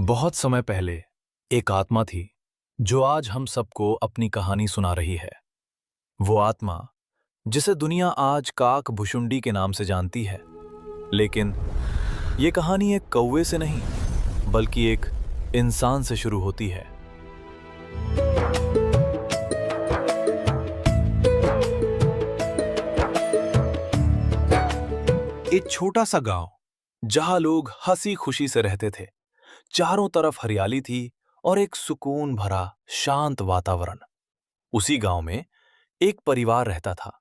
बहुत समय पहले एक आत्मा थी जो आज हम सबको अपनी कहानी सुना रही है। वो आत्मा जिसे दुनिया आज काक भुशुंडी के नाम से जानती है, लेकिन ये कहानी एक कौवे से नहीं बल्कि एक इंसान से शुरू होती है। एक छोटा सा गांव जहां लोग हंसी खुशी से रहते थे। चारों तरफ हरियाली थी और एक सुकून भरा शांत वातावरण। उसी गांव में एक परिवार रहता था।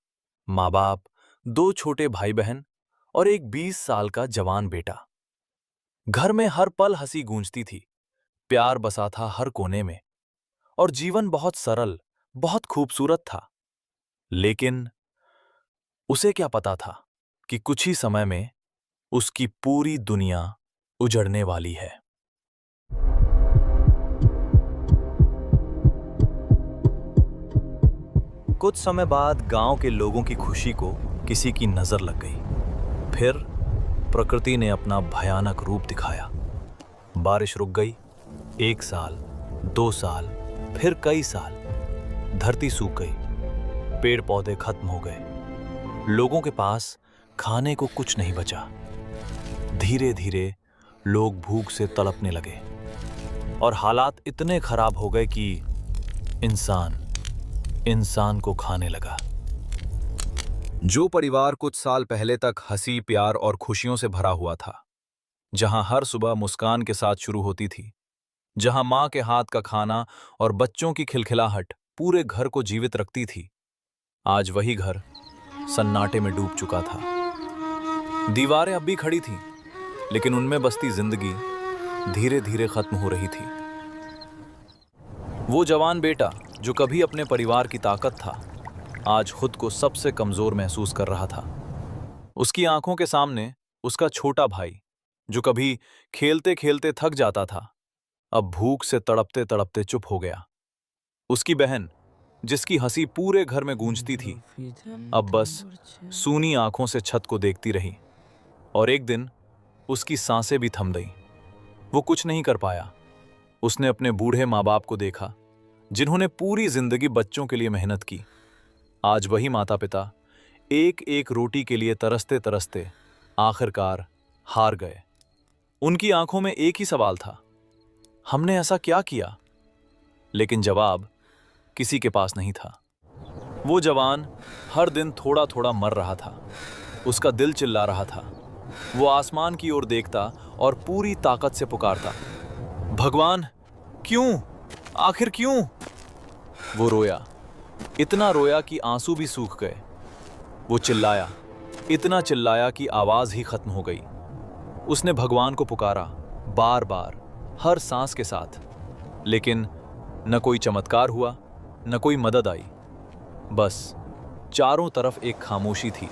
माँ बाप, दो छोटे भाई बहन और एक 20 साल का जवान बेटा। घर में हर पल हंसी गूंजती थी, प्यार बसा था हर कोने में और जीवन बहुत सरल, बहुत खूबसूरत था। लेकिन उसे क्या पता था कि कुछ ही समय में उसकी पूरी दुनिया उजड़ने वाली है। कुछ समय बाद गांव के लोगों की खुशी को किसी की नजर लग गई। फिर प्रकृति ने अपना भयानक रूप दिखाया। बारिश रुक गई। 1 साल, 2 साल, फिर कई साल। धरती सूख गई, पेड़ पौधे खत्म हो गए। लोगों के पास खाने को कुछ नहीं बचा। धीरे धीरे लोग भूख से तड़पने लगे और हालात इतने खराब हो गए कि इंसान को खाने लगा। जो परिवार कुछ साल पहले तक हंसी, प्यार और खुशियों से भरा हुआ था, जहां हर सुबह मुस्कान के साथ शुरू होती थी, जहां मां के हाथ का खाना और बच्चों की खिलखिलाहट पूरे घर को जीवित रखती थी, आज वही घर सन्नाटे में डूब चुका था। दीवारें अब भी खड़ी थीं, लेकिन उनमें बसती जिंदगी धीरे धीरे खत्म हो रही थी। वो जवान बेटा जो कभी अपने परिवार की ताकत था, आज खुद को सबसे कमजोर महसूस कर रहा था। उसकी आंखों के सामने उसका छोटा भाई जो कभी खेलते खेलते थक जाता था, अब भूख से तड़पते तड़पते चुप हो गया। उसकी बहन जिसकी हंसी पूरे घर में गूंजती थी, अब बस सूनी आंखों से छत को देखती रही। और एक दिन उसकी सांसें भी थम गईं। वो कुछ नहीं कर पाया। उसने अपने बूढ़े माँ बाप को देखा, जिन्होंने पूरी जिंदगी बच्चों के लिए मेहनत की। आज वही माता पिता एक एक रोटी के लिए तरसते तरसते आखिरकार हार गए। उनकी आंखों में एक ही सवाल था, हमने ऐसा क्या किया? लेकिन जवाब किसी के पास नहीं था। वो जवान हर दिन थोड़ा थोड़ा मर रहा था। उसका दिल चिल्ला रहा था। वो आसमान की ओर देखता और पूरी ताकत से पुकारता, भगवान क्यों? आखिर क्यों? वो रोया, इतना रोया कि आंसू भी सूख गए। वो चिल्लाया, इतना चिल्लाया कि आवाज ही खत्म हो गई। उसने भगवान को पुकारा, बार बार, हर सांस के साथ, लेकिन न कोई चमत्कार हुआ, न कोई मदद आई। बस चारों तरफ एक खामोशी थी,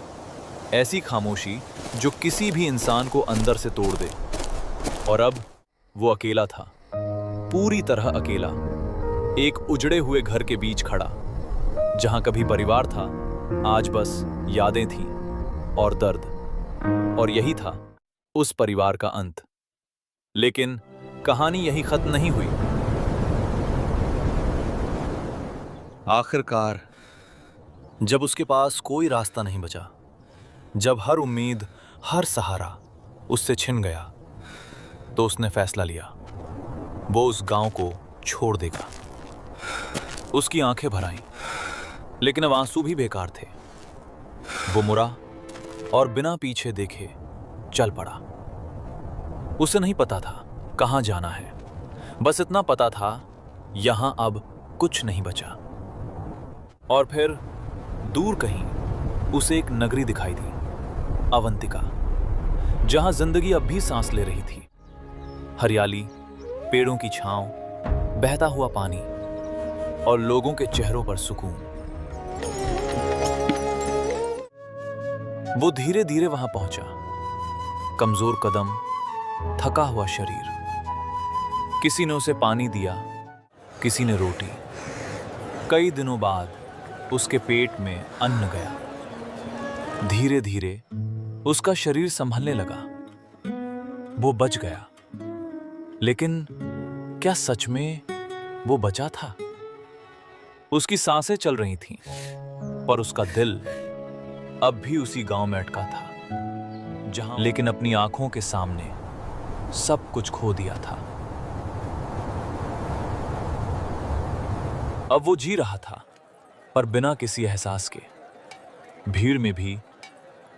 ऐसी खामोशी जो किसी भी इंसान को अंदर से तोड़ दे। और अब वो अकेला था, पूरी तरह अकेला, एक उजड़े हुए घर के बीच खड़ा। जहां कभी परिवार था, आज बस यादें थीं और दर्द। और यही था उस परिवार का अंत। लेकिन कहानी यही खत्म नहीं हुई। आखिरकार जब उसके पास कोई रास्ता नहीं बचा, जब हर उम्मीद, हर सहारा उससे छिन गया, तो उसने फैसला लिया, वो उस गांव को छोड़ देगा। उसकी आंखें भर आईं, लेकिन अब आंसू भी बेकार थे। वो मुड़ा और बिना पीछे देखे चल पड़ा। उसे नहीं पता था कहां जाना है, बस इतना पता था यहां अब कुछ नहीं बचा। और फिर दूर कहीं उसे एक नगरी दिखाई दी, अवंतिका, जहां जिंदगी अब भी सांस ले रही थी। हरियाली, पेड़ों की छांव, बहता हुआ पानी और लोगों के चेहरों पर सुकून। वो धीरे धीरे वहां पहुंचा, कमजोर कदम, थका हुआ शरीर। किसी ने उसे पानी दिया, किसी ने रोटी। कई दिनों बाद उसके पेट में अन्न गया। धीरे धीरे उसका शरीर संभलने लगा। वो बच गया, लेकिन क्या सच में वो बचा था? उसकी सांसें चल रही थीं, पर उसका दिल अब भी उसी गांव में अटका था, जहां लेकिन अपनी आंखों के सामने सब कुछ खो दिया था। अब वो जी रहा था, पर बिना किसी एहसास के। भीड़ में भी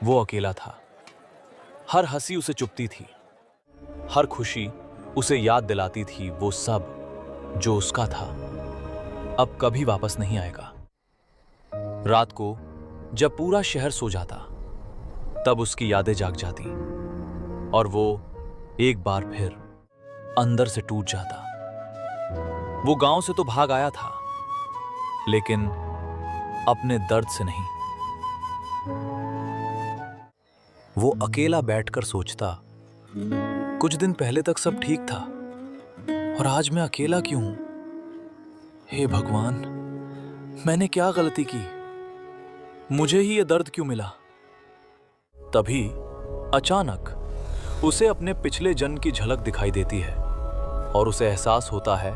वो अकेला था। हर हंसी उसे चुभती थी, हर खुशी उसे याद दिलाती थी वो सब जो उसका था अब कभी वापस नहीं आएगा। रात को जब पूरा शहर सो जाता, तब उसकी यादें जाग जाती और वो एक बार फिर अंदर से टूट जाता। वो गांव से तो भाग आया था, लेकिन अपने दर्द से नहीं। वो अकेला बैठकर सोचता, कुछ दिन पहले तक सब ठीक था और आज मैं अकेला क्यों हूं? हे भगवान, मैंने क्या गलती की? मुझे ही ये दर्द क्यों मिला? तभी अचानक उसे अपने पिछले जन्म की झलक दिखाई देती है और उसे एहसास होता है,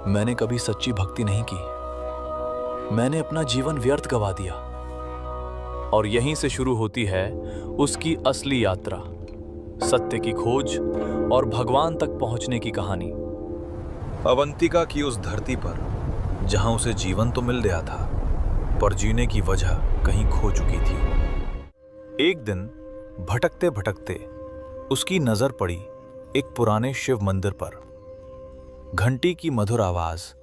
मैंने कभी सच्ची भक्ति नहीं की। मैंने अपना जीवन व्यर्थ गवा दिया। और यहीं से शुरू होती है उसकी असली यात्रा, सत्य की खोज और भगवान तक पहुंचने की कहानी। अवंतिका की उस धरती पर जहां उसे जीवन तो मिल गया था, पर जीने की वजह कहीं खो चुकी थी। एक दिन भटकते भटकते उसकी नजर पड़ी एक पुराने शिव मंदिर पर। घंटी की मधुर आवाज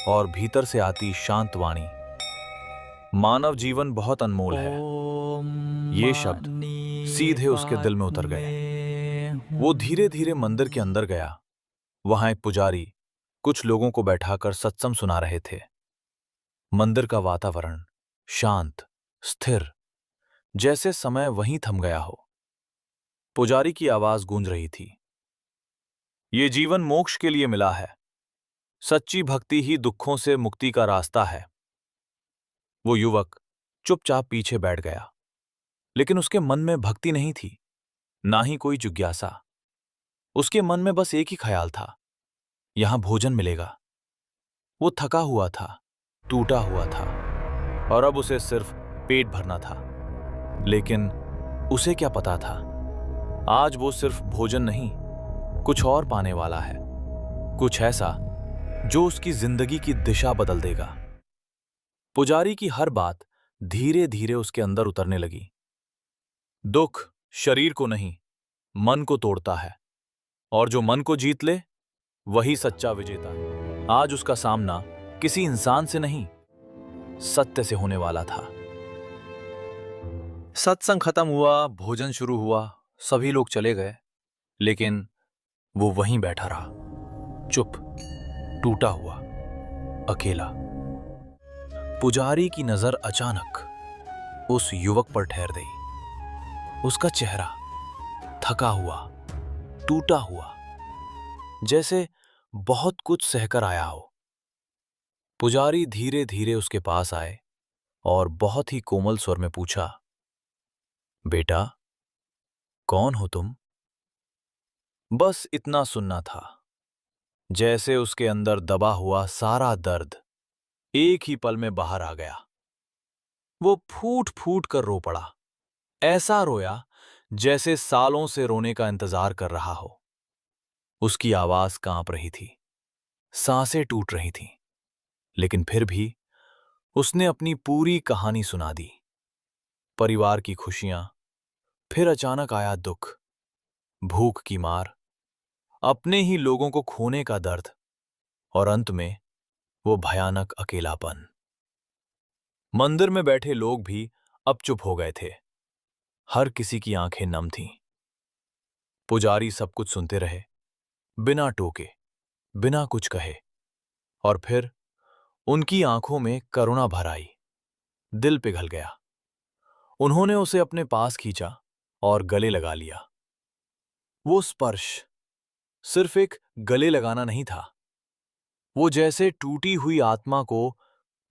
और भीतर से आती शांत वाणी। मानव जीवन बहुत अनमोल है। ये शब्द सीधे उसके दिल में उतर गए। वो धीरे धीरे मंदिर के अंदर गया। वहां एक पुजारी कुछ लोगों को बैठाकर सत्संग सुना रहे थे। मंदिर का वातावरण शांत, स्थिर, जैसे समय वहीं थम गया हो। पुजारी की आवाज गूंज रही थी, ये जीवन मोक्ष के लिए मिला है। सच्ची भक्ति ही दुखों से मुक्ति का रास्ता है। वो युवक चुपचाप पीछे बैठ गया, लेकिन उसके मन में भक्ति नहीं थी, ना ही कोई जिज्ञासा। उसके मन में बस एक ही ख्याल था, यहां भोजन मिलेगा। वो थका हुआ था, टूटा हुआ था, और अब उसे सिर्फ पेट भरना था। लेकिन उसे क्या पता था, आज वो सिर्फ भोजन नहीं, कुछ और पाने वाला है। कुछ ऐसा जो उसकी जिंदगी की दिशा बदल देगा। पुजारी की हर बात धीरे धीरे उसके अंदर उतरने लगी। दुख शरीर को नहीं, मन को तोड़ता है, और जो मन को जीत ले वही सच्चा विजेता है। आज उसका सामना किसी इंसान से नहीं, सत्य से होने वाला था। सत्संग खत्म हुआ, भोजन शुरू हुआ, सभी लोग चले गए, लेकिन वो वहीं बैठा रहा, चुप, टूटा हुआ, अकेला। पुजारी की नजर अचानक उस युवक पर ठहर गई। उसका चेहरा थका हुआ, टूटा हुआ, जैसे बहुत कुछ सहकर आया हो। पुजारी धीरे धीरे उसके पास आए और बहुत ही कोमल स्वर में पूछा, बेटा, कौन हो तुम? बस इतना सुनना था, जैसे उसके अंदर दबा हुआ सारा दर्द एक ही पल में बाहर आ गया। वो फूट फूट कर रो पड़ा, ऐसा रोया जैसे सालों से रोने का इंतजार कर रहा हो। उसकी आवाज कांप रही थी, सांसें टूट रही थीं, लेकिन फिर भी उसने अपनी पूरी कहानी सुना दी। परिवार की खुशियां, फिर अचानक आया दुख, भूख की मार, अपने ही लोगों को खोने का दर्द, और अंत में वो भयानक अकेलापन। मंदिर में बैठे लोग भी अब चुप हो गए थे। हर किसी की आंखें नम थीं। पुजारी सब कुछ सुनते रहे, बिना टोके, बिना कुछ कहे, और फिर उनकी आंखों में करुणा भर आई। दिल पिघल गया। उन्होंने उसे अपने पास खींचा और गले लगा लिया। वो स्पर्श सिर्फ एक गले लगाना नहीं था, वो जैसे टूटी हुई आत्मा को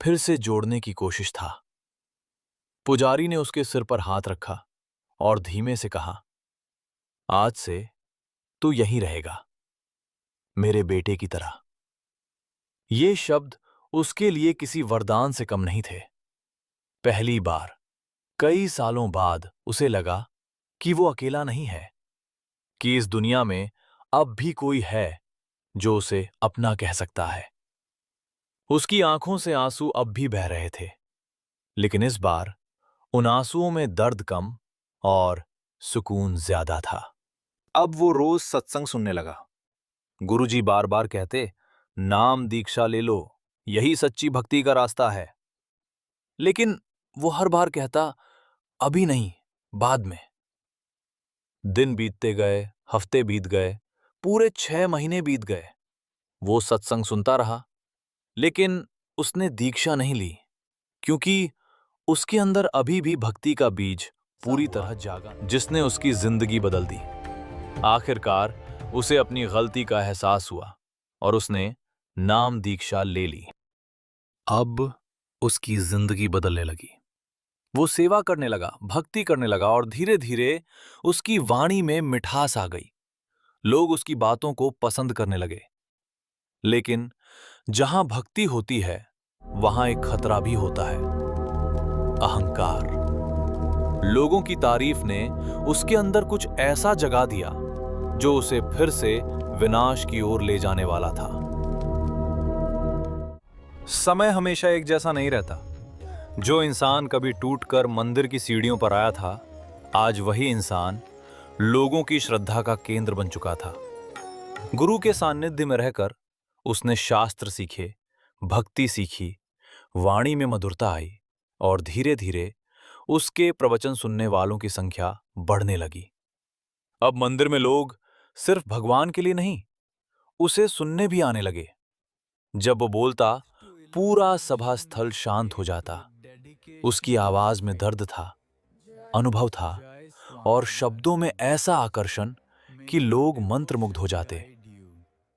फिर से जोड़ने की कोशिश था। पुजारी ने उसके सिर पर हाथ रखा और धीमे से कहा, आज से तू यहीं रहेगा, मेरे बेटे की तरह। ये शब्द उसके लिए किसी वरदान से कम नहीं थे। पहली बार कई सालों बाद उसे लगा कि वो अकेला नहीं है, कि इस दुनिया में अब भी कोई है जो उसे अपना कह सकता है। उसकी आंखों से आंसू अब भी बह रहे थे, लेकिन इस बार उन आंसुओं में दर्द कम और सुकून ज्यादा था। अब वो रोज सत्संग सुनने लगा। गुरुजी बार बार कहते, नाम दीक्षा ले लो, यही सच्ची भक्ति का रास्ता है। लेकिन वो हर बार कहता, अभी नहीं, बाद में। दिन बीतते गए, हफ्ते बीत गए, पूरे 6 महीने बीत गए। वो सत्संग सुनता रहा, लेकिन उसने दीक्षा नहीं ली, क्योंकि उसके अंदर अभी भी भक्ति का बीज पूरी तरह जागा, जिसने उसकी जिंदगी बदल दी। आखिरकार उसे अपनी गलती का एहसास हुआ और उसने नाम दीक्षा ले ली। अब उसकी जिंदगी बदलने लगी। वो सेवा करने लगा, भक्ति करने लगा और धीरे धीरे उसकी वाणी में मिठास आ गई। लोग उसकी बातों को पसंद करने लगे। लेकिन जहां भक्ति होती है, वहां एक खतरा भी होता है, अहंकार। लोगों की तारीफ ने उसके अंदर कुछ ऐसा जगा दिया जो उसे फिर से विनाश की ओर ले जाने वाला था। समय हमेशा एक जैसा नहीं रहता। जो इंसान कभी टूटकर मंदिर की सीढ़ियों पर आया था, आज वही इंसान लोगों की श्रद्धा का केंद्र बन चुका था। गुरु के सानिध्य में रहकर उसने शास्त्र सीखे, भक्ति सीखी, वाणी में मधुरता आई और धीरे धीरे उसके प्रवचन सुनने वालों की संख्या बढ़ने लगी। अब मंदिर में लोग सिर्फ भगवान के लिए नहीं, उसे सुनने भी आने लगे। जब वो बोलता, पूरा सभा स्थल शांत हो जाता। उसकी आवाज में दर्द था, अनुभव था और शब्दों में ऐसा आकर्षण कि लोग मंत्रमुग्ध हो जाते।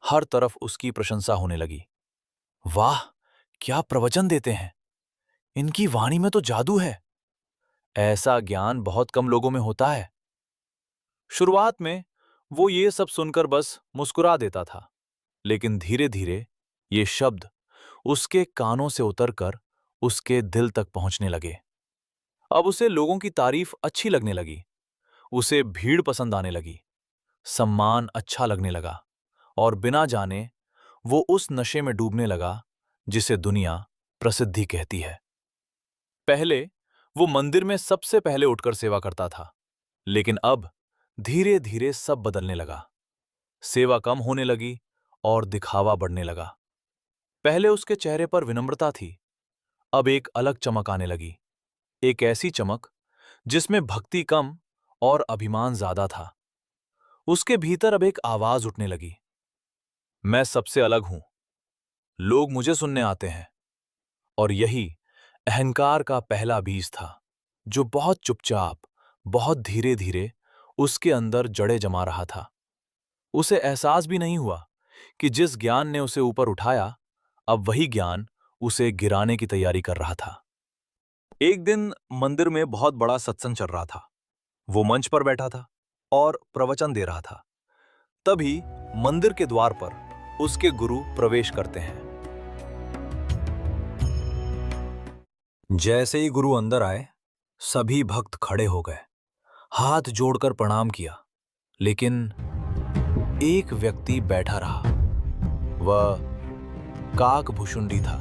हर तरफ उसकी प्रशंसा होने लगी। वाह, क्या प्रवचन देते हैं! इनकी वाणी में तो जादू है। ऐसा ज्ञान बहुत कम लोगों में होता है। शुरुआत में वो ये सब सुनकर बस मुस्कुरा देता था, लेकिन धीरे धीरे ये शब्द उसके कानों से उतरकर उसके दिल तक पहुंचने लगे। अब उसे लोगों की तारीफ अच्छी लगने लगी, उसे भीड़ पसंद आने लगी, सम्मान अच्छा लगने लगा और बिना जाने वो उस नशे में डूबने लगा जिसे दुनिया प्रसिद्धि कहती है। पहले वो मंदिर में सबसे पहले उठकर सेवा करता था, लेकिन अब धीरे धीरे सब बदलने लगा। सेवा कम होने लगी और दिखावा बढ़ने लगा। पहले उसके चेहरे पर विनम्रता थी, अब एक अलग चमक आने लगी, एक ऐसी चमक जिसमें भक्ति कम और अभिमान ज्यादा था। उसके भीतर अब एक आवाज उठने लगी, मैं सबसे अलग हूं, लोग मुझे सुनने आते हैं। और यही अहंकार का पहला बीज था, जो बहुत चुपचाप, बहुत धीरे धीरे उसके अंदर जड़ें जमा रहा था। उसे एहसास भी नहीं हुआ कि जिस ज्ञान ने उसे ऊपर उठाया, अब वही ज्ञान उसे गिराने की तैयारी कर रहा था। एक दिन मंदिर में बहुत बड़ा सत्संग चल रहा था। वो मंच पर बैठा था और प्रवचन दे रहा था। तभी मंदिर के द्वार पर उसके गुरु प्रवेश करते हैं। जैसे ही गुरु अंदर आए, सभी भक्त खड़े हो गए, हाथ जोड़कर प्रणाम किया। लेकिन एक व्यक्ति बैठा रहा। वह काकभुशुंडी था।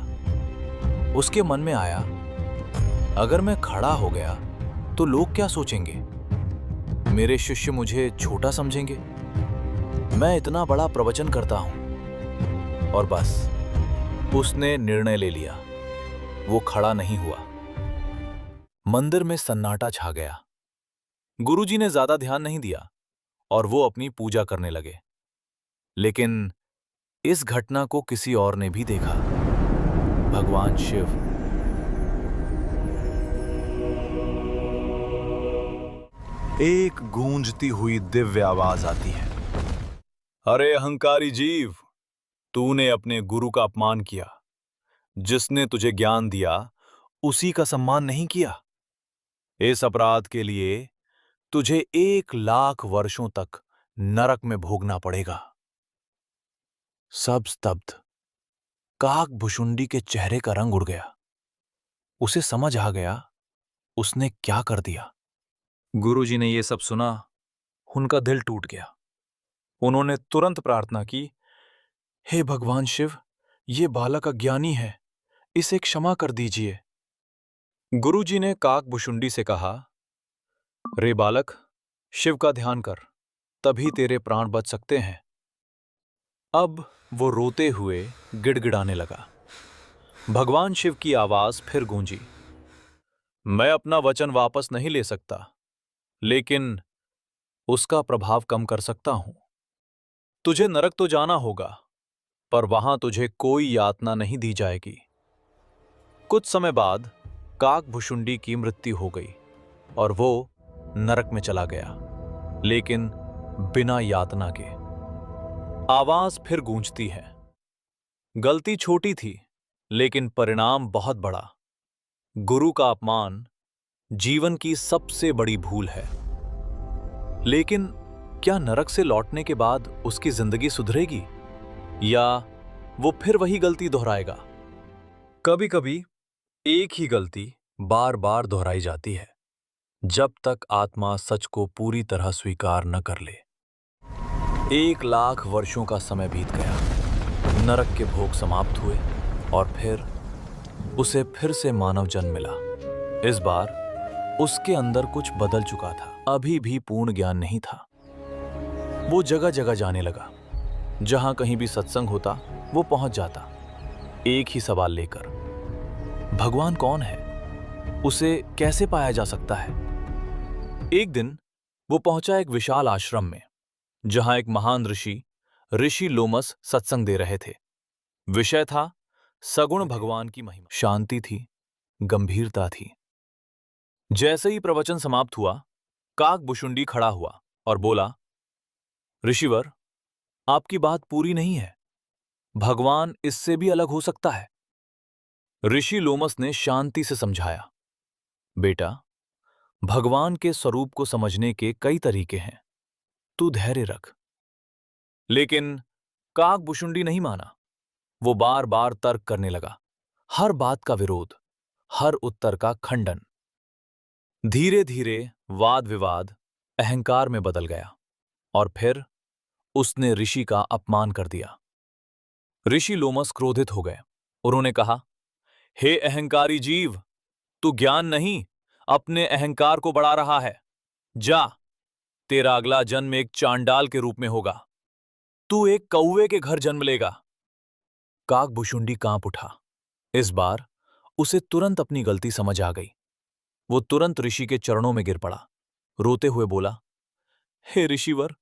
उसके मन में आया, अगर मैं खड़ा हो गया तो लोग क्या सोचेंगे? मेरे शिष्य मुझे छोटा समझेंगे। मैं इतना बड़ा प्रवचन करता हूं। और बस उसने निर्णय ले लिया, वो खड़ा नहीं हुआ। मंदिर में सन्नाटा छा गया। गुरुजी ने ज्यादा ध्यान नहीं दिया और वो अपनी पूजा करने लगे। लेकिन इस घटना को किसी और ने भी देखा। भगवान शिव एक गूंजती हुई दिव्य आवाज आती है, अरे अहंकारी जीव, तूने अपने गुरु का अपमान किया। जिसने तुझे ज्ञान दिया, उसी का सम्मान नहीं किया। इस अपराध के लिए तुझे 1 लाख वर्षों तक नरक में भोगना पड़ेगा। सब स्तब्ध। काक भुशुंडी के चेहरे का रंग उड़ गया। उसे समझ आ गया उसने क्या कर दिया। गुरुजी ने यह सब सुना, उनका दिल टूट गया। उन्होंने तुरंत प्रार्थना की, हे भगवान शिव, ये बालक अज्ञानी है, इसे क्षमा कर दीजिए। गुरुजी ने काक भुशुंडी से कहा, रे बालक, शिव का ध्यान कर, तभी तेरे प्राण बच सकते हैं। अब वो रोते हुए गिड़गिड़ाने लगा। भगवान शिव की आवाज फिर गूंजी, मैं अपना वचन वापस नहीं ले सकता, लेकिन उसका प्रभाव कम कर सकता हूं। तुझे नरक तो जाना होगा, पर वहां तुझे कोई यातना नहीं दी जाएगी। कुछ समय बाद काक भुशुंडी की मृत्यु हो गई और वो नरक में चला गया, लेकिन बिना यातना के। आवाज फिर गूंजती है, गलती छोटी थी, लेकिन परिणाम बहुत बड़ा। गुरु का अपमान जीवन की सबसे बड़ी भूल है। लेकिन क्या नरक से लौटने के बाद उसकी जिंदगी सुधरेगी, या वो फिर वही गलती दोहराएगा? कभी कभी एक ही गलती बार बार दोहराई जाती है, जब तक आत्मा सच को पूरी तरह स्वीकार न कर ले। 1,00,000 वर्षों का समय बीत गया। नरक के भोग समाप्त हुए और फिर उसे फिर से मानव जन्म मिला। इस बार उसके अंदर कुछ बदल चुका था। अभी भी पूर्ण ज्ञान नहीं था। वो जगह जगह जाने लगा। जहां कहीं भी सत्संग होता वो पहुंच जाता, एक ही सवाल लेकर, भगवान कौन है, उसे कैसे पाया जा सकता है। एक दिन वो पहुंचा एक विशाल आश्रम में, जहां एक महान ऋषि लोमस सत्संग दे रहे थे। विषय था सगुण भगवान की महिमा। शांति थी, गंभीरता थी। जैसे ही प्रवचन समाप्त हुआ, काक भुशुंडी खड़ा हुआ और बोला, ऋषिवर, आपकी बात पूरी नहीं है। भगवान इससे भी अलग हो सकता है। ऋषि लोमस ने शांति से समझाया, बेटा, भगवान के स्वरूप को समझने के कई तरीके हैं, तू धैर्य रख। लेकिन काक भुशुंडी नहीं माना। वो बार बार तर्क करने लगा, हर बात का विरोध, हर उत्तर का खंडन। धीरे धीरे वाद विवाद अहंकार में बदल गया और फिर उसने ऋषि का अपमान कर दिया। ऋषि लोमस क्रोधित हो गए। उन्होंने कहा, हे अहंकारी जीव, तू ज्ञान नहीं, अपने अहंकार को बढ़ा रहा है। जा, तेरा अगला जन्म एक चांडाल के रूप में होगा। तू एक कौवे के घर जन्म लेगा। काक भुशुंडी कांप उठा। इस बार उसे तुरंत अपनी गलती समझ आ गई। वो तुरंत ऋषि के चरणों में गिर पड़ा। रोते हुए बोला, हे ऋषिवर,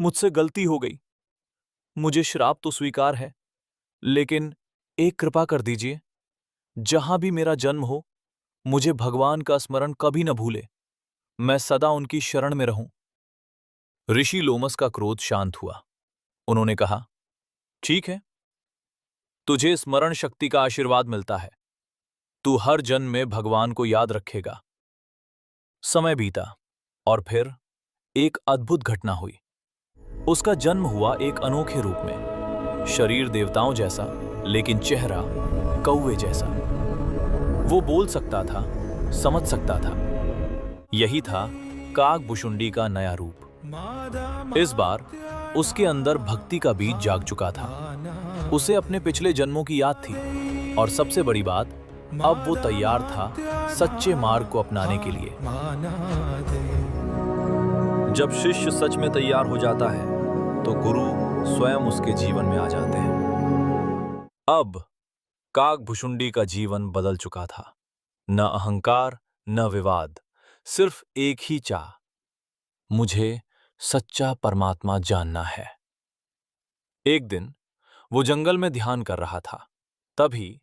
मुझसे गलती हो गई। मुझे श्राप तो स्वीकार है, लेकिन एक कृपा कर दीजिए, जहां भी मेरा जन्म हो, मुझे भगवान का स्मरण कभी न भूले। मैं सदा उनकी शरण में रहूं। ऋषि लोमस का क्रोध शांत हुआ। उन्होंने कहा, ठीक है, तुझे स्मरण शक्ति का आशीर्वाद मिलता है। तू हर जन्म में भगवान को याद रखेगा। समय बीता और फिर एक अद्भुत घटना हुई। उसका जन्म हुआ एक अनोखे रूप में, शरीर देवताओं जैसा, लेकिन चेहरा कौवे जैसा। वो बोल सकता था, समझ सकता था। यही था काक भुशुंडी का नया रूप। इस बार उसके अंदर भक्ति का बीज जाग चुका था। उसे अपने पिछले जन्मों की याद थी और सबसे बड़ी बात, अब वो तैयार था सच्चे मार्ग को अपनाने के लिए। जब शिष्य सच में तैयार हो जाता है तो गुरु स्वयं उसके जीवन में आ जाते हैं। अब काक भुशुंडी का जीवन बदल चुका था। न अहंकार, न विवाद, सिर्फ एक ही चाह, मुझे सच्चा परमात्मा जानना है। एक दिन वो जंगल में ध्यान कर रहा था। तभी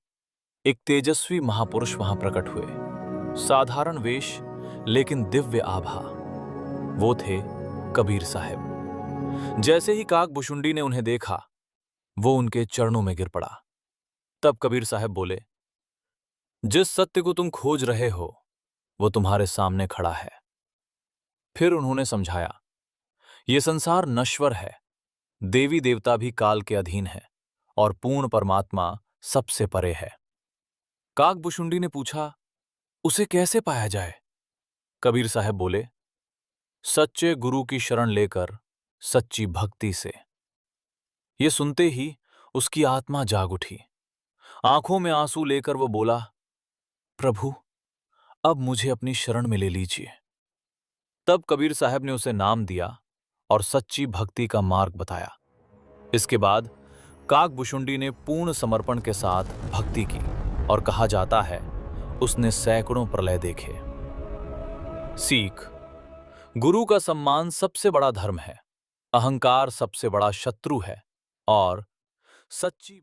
एक तेजस्वी महापुरुष वहां प्रकट हुए। साधारण वेश, लेकिन दिव्य आभा। वो थे कबीर साहब। जैसे ही काक भुशुंडी ने उन्हें देखा, वो उनके चरणों में गिर पड़ा। तब कबीर साहब बोले, जिस सत्य को तुम खोज रहे हो वो तुम्हारे सामने खड़ा है। फिर उन्होंने समझाया, ये संसार नश्वर है, देवी देवता भी काल के अधीन है और पूर्ण परमात्मा सबसे परे है। काकभुशुंडी ने पूछा, उसे कैसे पाया जाए? कबीर साहब बोले, सच्चे गुरु की शरण लेकर, सच्ची भक्ति से। ये सुनते ही उसकी आत्मा जाग उठी। आंखों में आंसू लेकर वो बोला, प्रभु, अब मुझे अपनी शरण में ले लीजिए। तब कबीर साहब ने उसे नाम दिया और सच्ची भक्ति का मार्ग बताया। इसके बाद काकभुशुंडी ने पूर्ण समर्पण के साथ भक्ति की और कहा जाता है उसने सैकड़ों प्रलय देखे। सीख: गुरु का सम्मान सबसे बड़ा धर्म है, अहंकार सबसे बड़ा शत्रु है और सच्ची